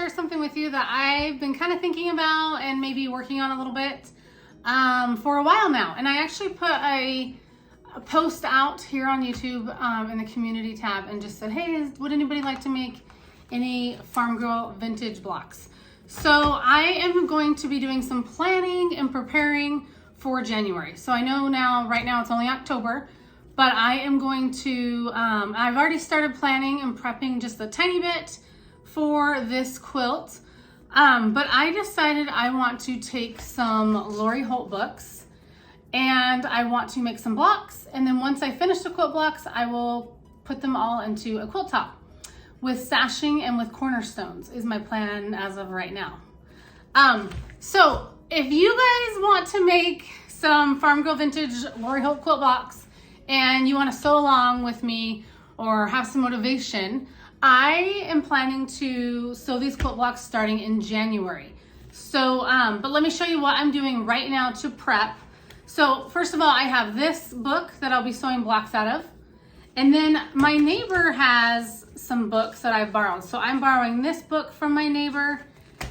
share something with you that I've been kind of thinking about and maybe working on a little bit for a while now. And I actually put a post out here on YouTube in the community tab and just said, hey, would anybody like to make any Farm Girl vintage blocks? So I am going to be doing some planning and preparing for January. So I know right now it's only October, but I am going to, I've already started planning and prepping just a tiny bit for this quilt. But I decided I want to take some Lori Holt books and I want to make some blocks. And then once I finish the quilt blocks, I will put them all into a quilt top with sashing and with cornerstones is my plan as of right now. So if you guys want to make some Farm Girl vintage Lori Holt quilt blocks and you want to sew along with me or have some motivation, I am planning to sew these quilt blocks starting in January. So, but let me show you what I'm doing right now to prep. So first of all, I have this book that I'll be sewing blocks out of. And then my neighbor has some books that I've borrowed. So I'm borrowing this book from my neighbor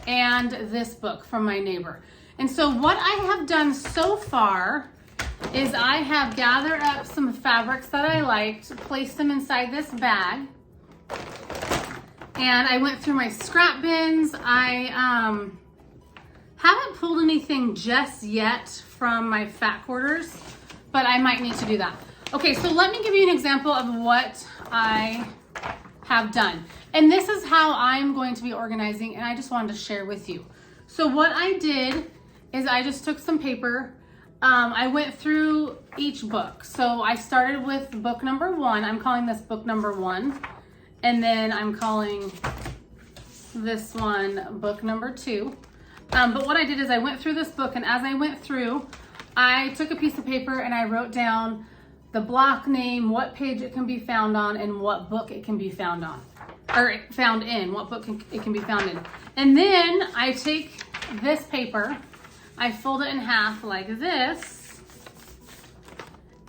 and this book from my neighbor. And so what I have done so far is I have gathered up some fabrics that I liked, placed them inside this bag. And I went through my scrap bins. I haven't pulled anything just yet from my fat quarters, but I might need to do that. Okay, so let me give you an example of what I have done. And this is how I'm going to be organizing, and I just wanted to share with you. So what I did is I just took some paper. I went through each book. So I started with book number 1. I'm calling this book number 1. And then I'm calling this one book number 2. But what I did is I went through this book, and as I went through, I took a piece of paper and I wrote down the block name, what page it can be found on, and what book it can be found on, or found in, what book it can be found in. And then I take this paper, I fold it in half like this,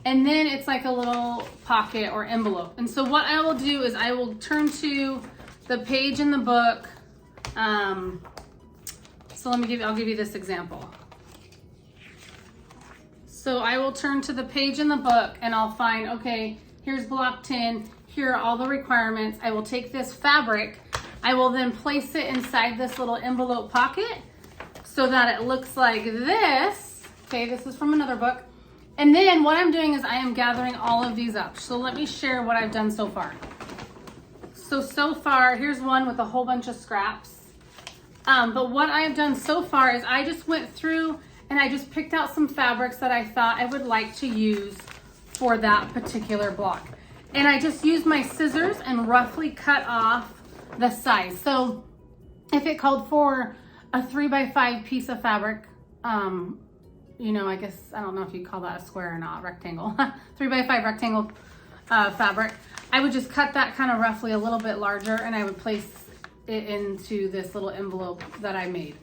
and then it's like a little pocket or envelope. And so what I will do is I will turn to the page in the book. So I'll give you this example. So I will turn to the page in the book and I'll find, okay, here's block 10. Here are all the requirements. I will take this fabric. I will then place it inside this little envelope pocket so that it looks like this. Okay, this is from another book. And then what I'm doing is I am gathering all of these up. So let me share what I've done so far. So far, here's one with a whole bunch of scraps. But what I've done so far is I just went through and I just picked out some fabrics that I thought I would like to use for that particular block. And I just used my scissors and roughly cut off the size. So if it called for a 3x5 piece of fabric, you know, I guess, I don't know if you call that a square or not, rectangle, 3x5 rectangle fabric, I would just cut that kind of roughly a little bit larger and I would place it into this little envelope that I made.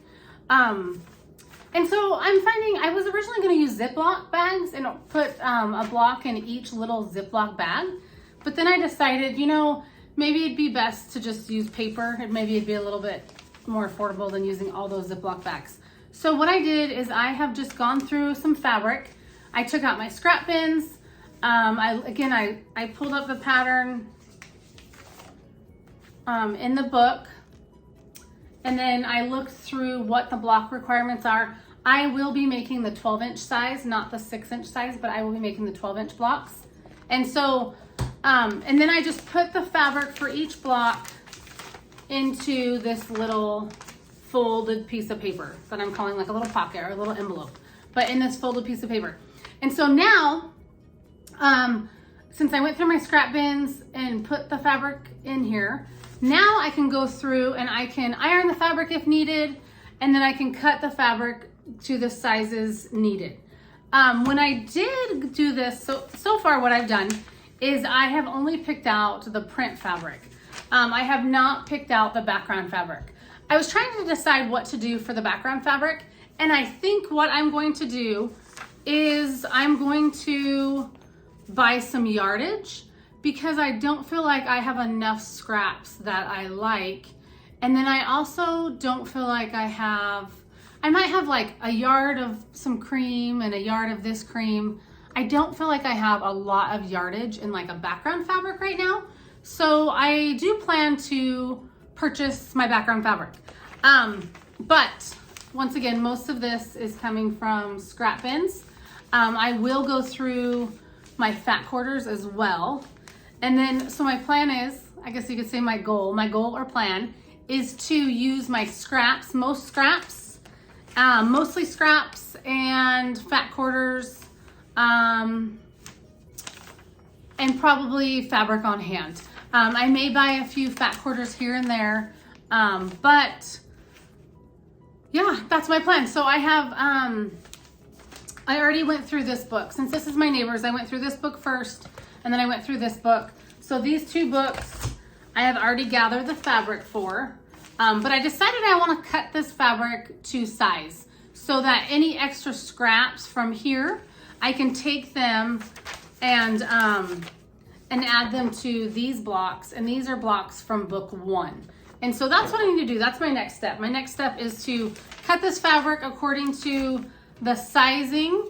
And so I'm finding I was originally going to use Ziploc bags and put a block in each little Ziploc bag. But then I decided, you know, maybe it'd be best to just use paper and maybe it'd be a little bit more affordable than using all those Ziploc bags. So what I did is I have just gone through some fabric. I took out my scrap bins. I pulled up the pattern in the book. And then I looked through what the block requirements are. I will be making the 12-inch size, not the 6-inch size, but I will be making the 12-inch blocks. And so, and then I just put the fabric for each block into this little folded piece of paper that I'm calling like a little pocket or a little envelope, but in this folded piece of paper. And so now, since I went through my scrap bins and put the fabric in here, now I can go through and I can iron the fabric if needed, and then I can cut the fabric to the sizes needed. When I did do this, so far what I've done is I have only picked out the print fabric. I have not picked out the background fabric. I was trying to decide what to do for the background fabric, and I think what I'm going to do is I'm going to buy some yardage because I don't feel like I have enough scraps that I like And then I also don't feel like I might have like a yard of some cream and a yard of this cream. I don't feel like I have a lot of yardage in like a background fabric right now. So I do plan to purchase my background fabric. But once again, most of this is coming from scrap bins. I will go through my fat quarters as well. And then, so my plan is, I guess you could say my goal or plan is to use my scraps, mostly scraps and fat quarters, and probably fabric on hand. I may buy a few fat quarters here and there, but yeah, that's my plan. So I have, I already went through this book. Since this is my neighbors, I went through this book first, and then I went through this book. So these two books, I have already gathered the fabric for, but I decided I want to cut this fabric to size so that any extra scraps from here, I can take them and add them to these blocks. And these are blocks from book 1. And so that's what I need to do. That's my next step. My next step is to cut this fabric according to the sizing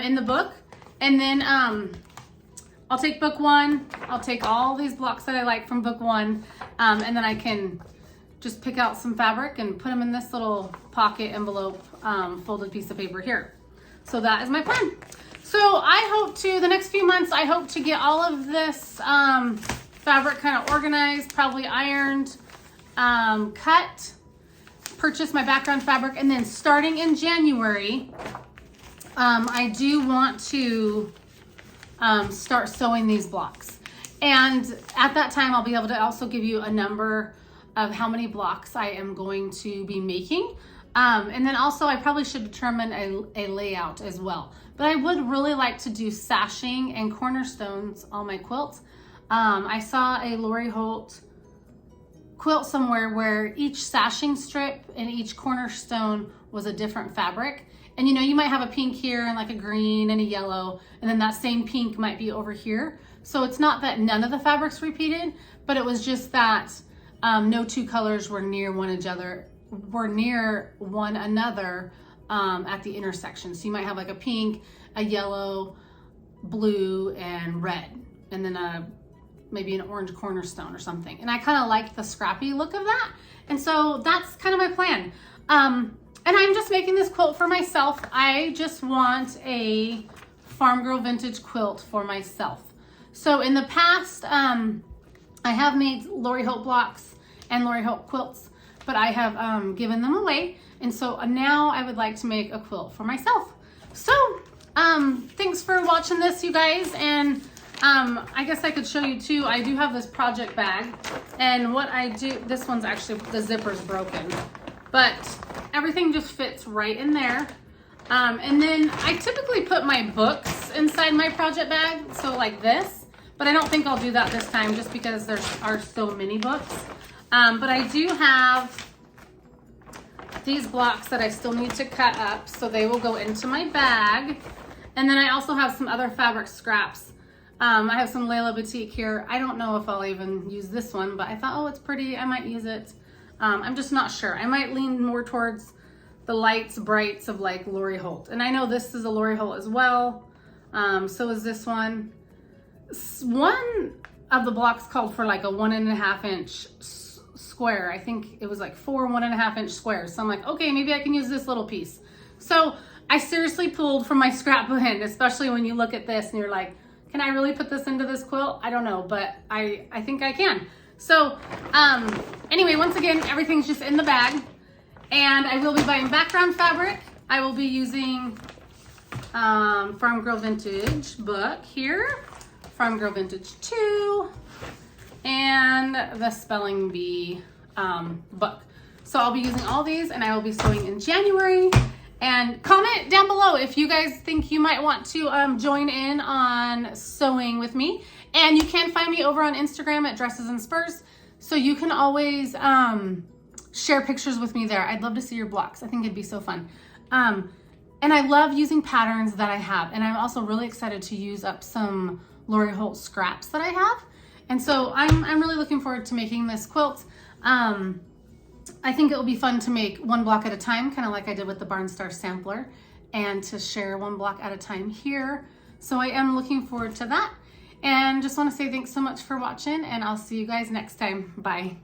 in the book. And then I'll take book 1. I'll take all these blocks that I like from book 1. And then I can just pick out some fabric and put them in this little pocket envelope folded piece of paper here. So that is my plan. So I hope to, the next few months, I hope to get all of this fabric kind of organized, probably ironed, cut, purchase my background fabric, and then starting in January, I do want to start sewing these blocks. And at that time, I'll be able to also give you a number of how many blocks I am going to be making. And then also I probably should determine a layout as well. But I would really like to do sashing and cornerstones on my quilts. I saw a Lori Holt quilt somewhere where each sashing strip and each cornerstone was a different fabric. And you know, you might have a pink here and like a green and a yellow, and then that same pink might be over here. So it's not that none of the fabrics repeated, but it was just that no two colors were near one another at the intersection. So you might have like a pink, a yellow, blue, and red, and then maybe an orange cornerstone or something. And I kind of like the scrappy look of that. And so that's kind of my plan. And I'm just making this quilt for myself. I just want a Farm Girl Vintage quilt for myself. So in the past, I have made Lori Holt blocks and Lori Holt quilts, but I have given them away. And so now I would like to make a quilt for myself. So thanks for watching this, you guys. And I guess I could show you too. I do have this project bag, and what I do, this one's actually, the zipper's broken, but everything just fits right in there. And then I typically put my books inside my project bag, so like this, but I don't think I'll do that this time just because there are so many books. But I do have these blocks that I still need to cut up, so they will go into my bag. And then I also have some other fabric scraps. I have some Layla Batik here. I don't know if I'll even use this one, but I thought, oh, it's pretty, I might use it. I'm just not sure. I might lean more towards the lights, brights of like Lori Holt. And I know this is a Lori Holt as well. So is this one. One of the blocks called for like a 1.5 inch square. I think it was like 4 1.5 inch squares. So I'm like, okay, maybe I can use this little piece. So I seriously pulled from my scrap bin, especially when you look at this and you're like, can I really put this into this quilt? I don't know, but I think I can. So anyway, once again, everything's just in the bag, and I will be buying background fabric. I will be using Farm Girl Vintage book here, Farm Girl Vintage 2, and the Spelling Bee book. So I'll be using all these, and I will be sewing in January. And comment down below if you guys think you might want to join in on sewing with me. And you can find me over on Instagram at Dresses and Spurs. So you can always share pictures with me there. I'd love to see your blocks. I think it'd be so fun. And I love using patterns that I have. And I'm also really excited to use up some Lori Holt scraps that I have. And so I'm really looking forward to making this quilt. I think it will be fun to make one block at a time, kind of like I did with the Barnstar sampler, and to share one block at a time here. So I am looking forward to that. And just want to say thanks so much for watching, and I'll see you guys next time. Bye.